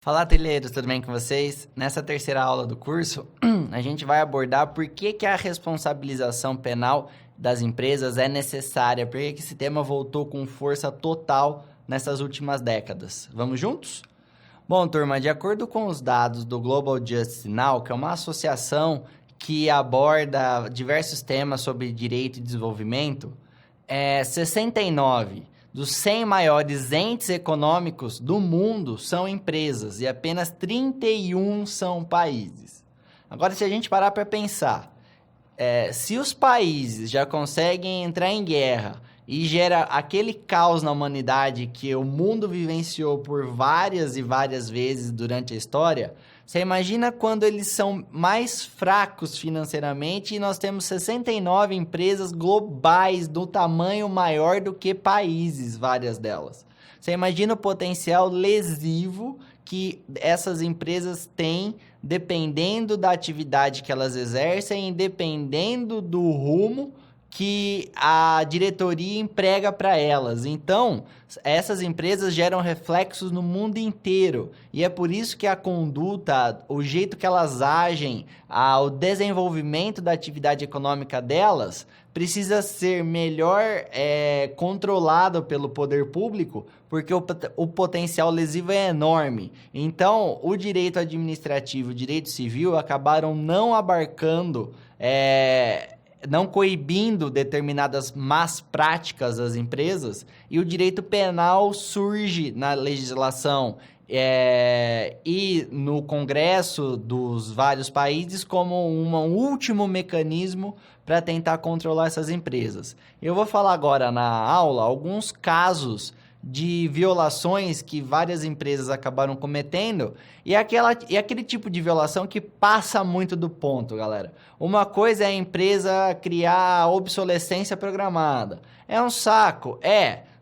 Fala, trilheiros, tudo bem com vocês? Nessa terceira aula do curso, a gente vai abordar por que a responsabilização penal das empresas é necessária, por que esse tema voltou com força total nessas últimas décadas. Vamos juntos? Bom, turma, de acordo com os dados do Global Justice Now, que é uma associação que aborda diversos temas sobre direito e desenvolvimento, 69 dos 100 maiores entes econômicos do mundo são empresas e apenas 31 são países. Agora, se a gente parar para pensar, se os países já conseguem entrar em guerra e gera aquele caos na humanidade que o mundo vivenciou por várias e várias vezes durante a história, você imagina quando eles são mais fracos financeiramente e nós temos 69 empresas globais do tamanho maior do que países, várias delas. Você imagina o potencial lesivo que essas empresas têm dependendo da atividade que elas exercem, dependendo do rumo que a diretoria emprega para elas. Então, essas empresas geram reflexos no mundo inteiro. E é por isso que a conduta, o jeito que elas agem, o desenvolvimento da atividade econômica delas precisa ser melhor controlado pelo poder público, porque o potencial lesivo é enorme. Então, o direito administrativo e o direito civil acabaram não abarcando... não coibindo determinadas más práticas das empresas, e o direito penal surge na legislação e no Congresso dos vários países como um último mecanismo para tentar controlar essas empresas. Eu vou falar agora na aula alguns casos de violações que várias empresas acabaram cometendo e aquele tipo de violação que passa muito do ponto, galera. Uma coisa é a empresa criar obsolescência programada. É um saco?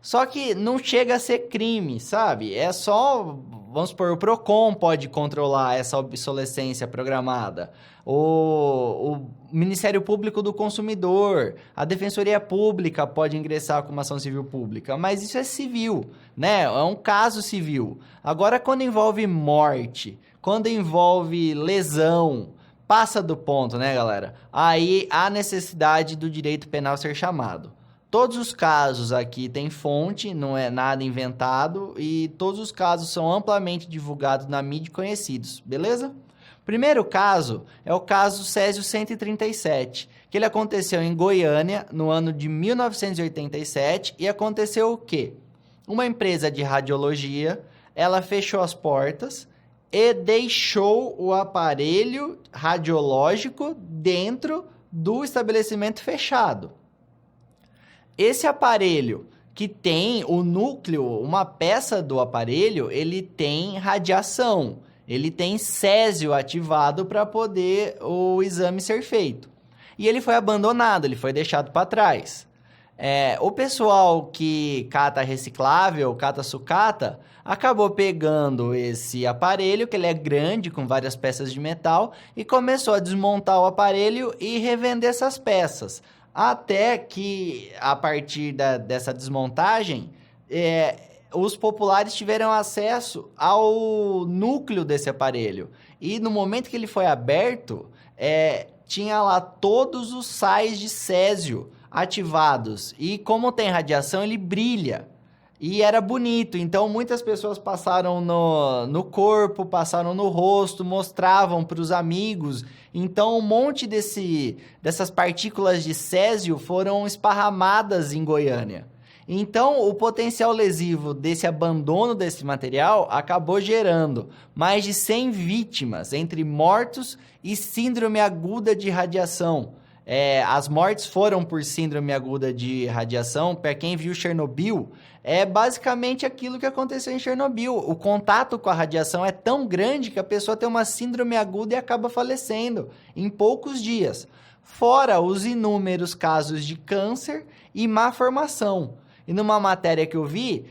Só que não chega a ser crime, sabe? É só, vamos supor, o Procon pode controlar essa obsolescência programada. O Ministério Público do Consumidor, a Defensoria Pública pode ingressar com uma ação civil pública, mas isso é civil, né? É um caso civil. Agora, quando envolve morte, quando envolve lesão, passa do ponto, né, galera? Aí há necessidade do direito penal ser chamado. Todos os casos aqui têm fonte, não é nada inventado, e todos os casos são amplamente divulgados na mídia e conhecidos, beleza? Primeiro caso é o caso Césio 137, que ele aconteceu em Goiânia no ano de 1987 e aconteceu o quê? Uma empresa de radiologia, ela fechou as portas e deixou o aparelho radiológico dentro do estabelecimento fechado. Esse aparelho que tem o núcleo, uma peça do aparelho, ele tem radiação. Ele tem césio ativado para poder o exame ser feito. E ele foi abandonado, ele foi deixado para trás. O pessoal que cata reciclável, cata sucata, acabou pegando esse aparelho, que ele é grande, com várias peças de metal, e começou a desmontar o aparelho e revender essas peças. Até que, a partir dessa desmontagem, os populares tiveram acesso ao núcleo desse aparelho. E no momento que ele foi aberto, tinha lá todos os sais de césio ativados. E como tem radiação, ele brilha. E era bonito. Então, muitas pessoas passaram no corpo, passaram no rosto, mostravam para os amigos. Então, um monte dessas partículas de césio foram esparramadas em Goiânia. Então, o potencial lesivo desse abandono desse material acabou gerando mais de 100 vítimas, entre mortos e síndrome aguda de radiação. As mortes foram por síndrome aguda de radiação. Para quem viu Chernobyl, é basicamente aquilo que aconteceu em Chernobyl. O contato com a radiação é tão grande que a pessoa tem uma síndrome aguda e acaba falecendo em poucos dias. Fora os inúmeros casos de câncer e má formação. E numa matéria que eu vi,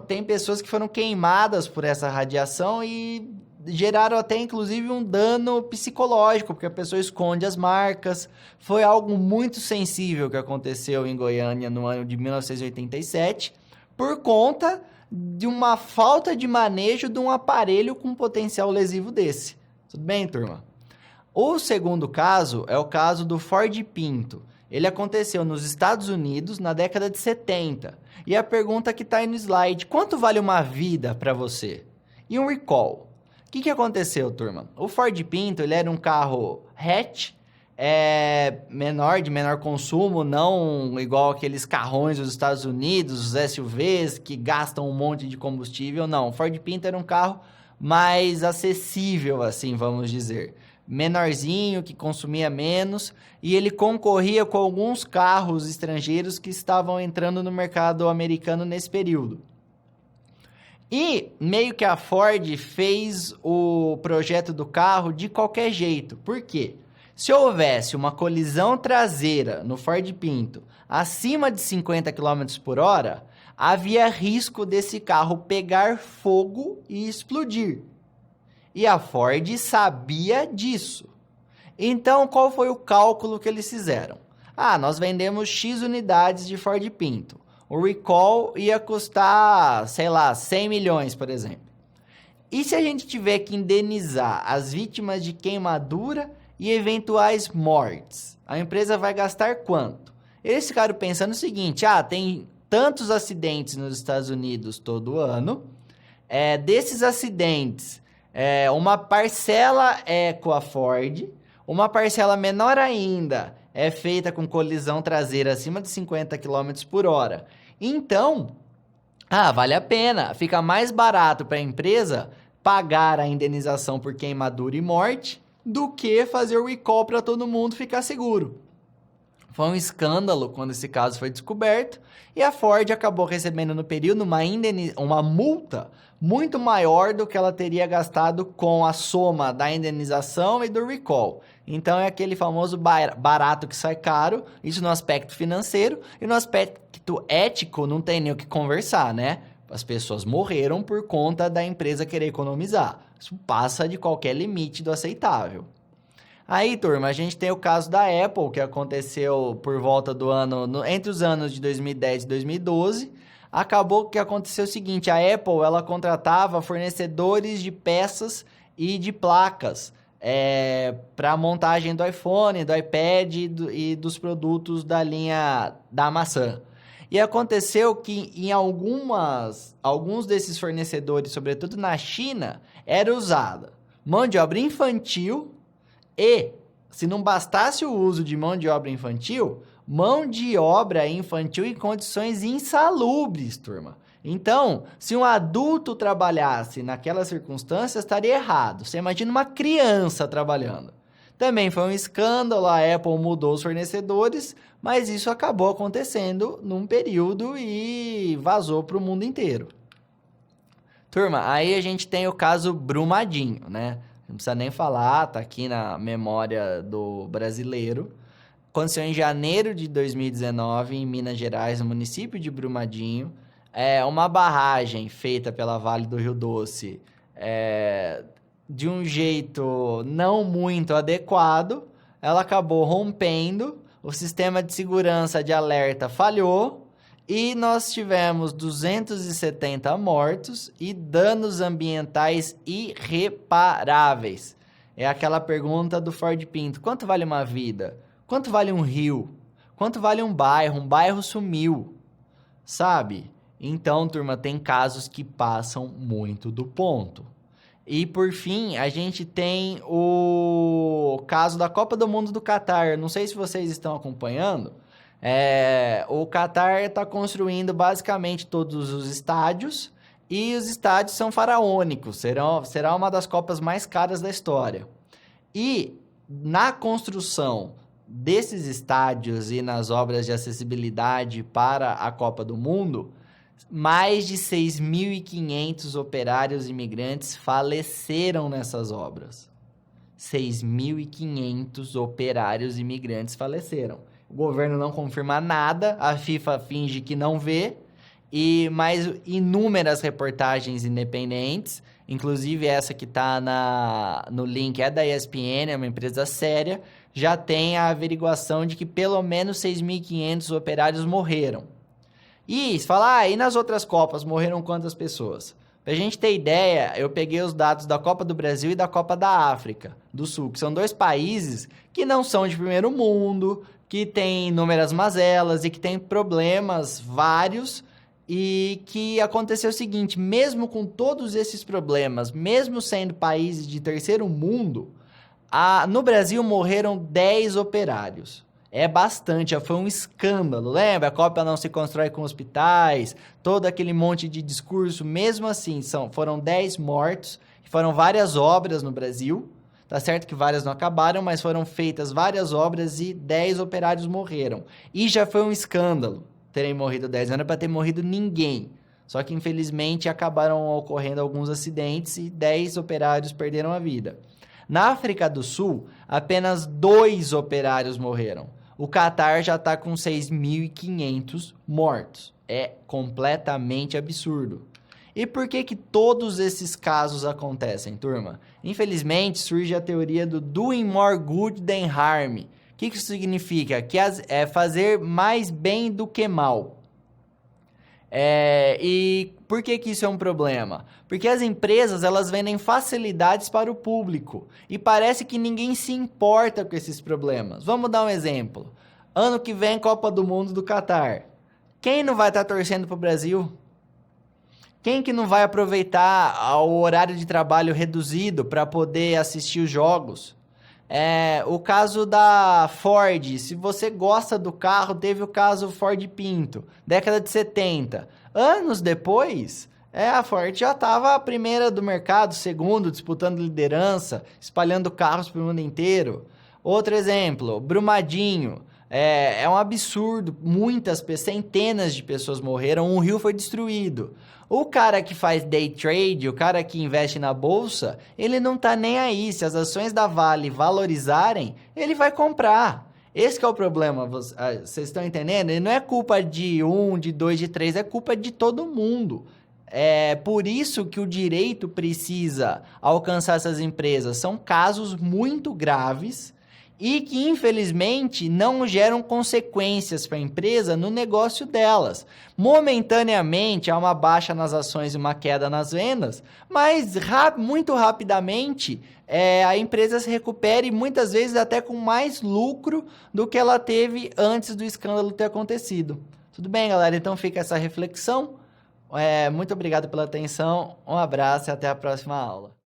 tem pessoas que foram queimadas por essa radiação e geraram até, inclusive, um dano psicológico, porque a pessoa esconde as marcas. Foi algo muito sensível que aconteceu em Goiânia no ano de 1987, por conta de uma falta de manejo de um aparelho com potencial lesivo desse. Tudo bem, turma? O segundo caso é o caso do Ford Pinto. Ele aconteceu nos Estados Unidos na década de 70. E a pergunta que está aí no slide, quanto vale uma vida para você? E um recall. O que aconteceu, turma? O Ford Pinto, ele era um carro hatch, menor, de menor consumo, não igual aqueles carrões dos Estados Unidos, os SUVs, que gastam um monte de combustível. Não, o Ford Pinto era um carro mais acessível, assim, vamos dizer. Menorzinho, que consumia menos, e ele concorria com alguns carros estrangeiros que estavam entrando no mercado americano nesse período. E meio que a Ford fez o projeto do carro de qualquer jeito. Por quê? Se houvesse uma colisão traseira no Ford Pinto acima de 50 km por hora, havia risco desse carro pegar fogo e explodir. E a Ford sabia disso. Então, qual foi o cálculo que eles fizeram? Nós vendemos X unidades de Ford Pinto. O recall ia custar, sei lá, 100 milhões, por exemplo. E se a gente tiver que indenizar as vítimas de queimadura e eventuais mortes? A empresa vai gastar quanto? Eles ficaram pensando o seguinte, tem tantos acidentes nos Estados Unidos todo ano, desses acidentes, uma parcela é com a Ford, uma parcela menor ainda é feita com colisão traseira acima de 50 km por hora. Então, vale a pena, fica mais barato para a empresa pagar a indenização por queimadura e morte do que fazer o recall para todo mundo ficar seguro. Foi um escândalo quando esse caso foi descoberto e a Ford acabou recebendo no período uma multa muito maior do que ela teria gastado com a soma da indenização e do recall. Então é aquele famoso barato que sai caro, isso no aspecto financeiro, e no aspecto ético não tem nem o que conversar, né? As pessoas morreram por conta da empresa querer economizar. Isso passa de qualquer limite do aceitável. Aí, turma, a gente tem o caso da Apple, que aconteceu por volta do ano, entre os anos de 2010 e 2012. Acabou que aconteceu o seguinte, a Apple, ela contratava fornecedores de peças e de placas para a montagem do iPhone, do iPad e dos produtos da linha da maçã. E aconteceu que em alguns desses fornecedores, sobretudo na China, era usada mão de obra infantil e, se não bastasse o uso de mão de obra infantil em condições insalubres, turma. Então, se um adulto trabalhasse naquelas circunstâncias, estaria errado. Você imagina uma criança trabalhando. Também foi um escândalo, a Apple mudou os fornecedores, mas isso acabou acontecendo num período e vazou para o mundo inteiro. Turma, aí a gente tem o caso Brumadinho, né? Não precisa nem falar, tá aqui na memória do brasileiro. Aconteceu em janeiro de 2019, em Minas Gerais, no município de Brumadinho. Uma barragem feita pela Vale do Rio Doce de um jeito não muito adequado. Ela acabou rompendo, o sistema de segurança de alerta falhou e nós tivemos 270 mortos e danos ambientais irreparáveis. É aquela pergunta do Ford Pinto, quanto vale uma vida? Quanto vale um rio? Quanto vale um bairro? Um bairro sumiu, sabe? Então, turma, tem casos que passam muito do ponto. E, por fim, a gente tem o caso da Copa do Mundo do Catar. Não sei se vocês estão acompanhando. O Catar está construindo basicamente todos os estádios e os estádios são faraônicos. Será uma das Copas mais caras da história. E na construção desses estádios e nas obras de acessibilidade para a Copa do Mundo, mais de 6.500 operários imigrantes faleceram nessas obras. 6.500 operários imigrantes faleceram. O governo não confirma nada, a FIFA finge que não vê, e mais inúmeras reportagens independentes, inclusive essa que está no link é da ESPN, é uma empresa séria, já tem a averiguação de que pelo menos 6.500 operários morreram. E você fala, e nas outras Copas morreram quantas pessoas? Pra gente ter ideia, eu peguei os dados da Copa do Brasil e da Copa da África do Sul, que são 2 países que não são de primeiro mundo, que têm inúmeras mazelas e que têm problemas vários, e que aconteceu o seguinte, mesmo com todos esses problemas, mesmo sendo países de terceiro mundo, no Brasil morreram 10 operários. É bastante, já foi um escândalo, lembra? A Copa não se constrói com hospitais, todo aquele monte de discurso, mesmo assim, foram 10 mortos, foram várias obras no Brasil, tá certo que várias não acabaram, mas foram feitas várias obras e 10 operários morreram. E já foi um escândalo terem morrido 10, não era para ter morrido ninguém, só que infelizmente acabaram ocorrendo alguns acidentes e 10 operários perderam a vida. Na África do Sul, apenas 2 operários morreram. O Catar já está com 6.500 mortos. É completamente absurdo. E por que todos esses casos acontecem, turma? Infelizmente, surge a teoria do doing more good than harm. O que isso significa? Que é fazer mais bem do que mal. E por que isso é um problema? Porque as empresas, elas vendem facilidades para o público e parece que ninguém se importa com esses problemas. Vamos dar um exemplo. Ano que vem, Copa do Mundo do Catar. Quem não vai estar torcendo para o Brasil? Quem que não vai aproveitar o horário de trabalho reduzido para poder assistir os jogos? O caso da Ford, se você gosta do carro, teve o caso Ford Pinto, década de 70. Anos depois, a Ford já estava a primeira do mercado, segundo, disputando liderança, espalhando carros para o mundo inteiro. Outro exemplo, Brumadinho. É um absurdo, centenas de pessoas morreram, um rio foi destruído. O cara que faz day trade, o cara que investe na bolsa, ele não tá nem aí. Se as ações da Vale valorizarem, ele vai comprar. Esse que é o problema, vocês estão entendendo? E não é culpa de um, de dois, de três, é culpa de todo mundo. É por isso que o direito precisa alcançar essas empresas. São casos muito graves e que, infelizmente, não geram consequências para a empresa no negócio delas. Momentaneamente, há uma baixa nas ações e uma queda nas vendas, mas muito rapidamente a empresa se recupera e muitas vezes até com mais lucro do que ela teve antes do escândalo ter acontecido. Tudo bem, galera? Então fica essa reflexão. Muito obrigado pela atenção, um abraço e até a próxima aula.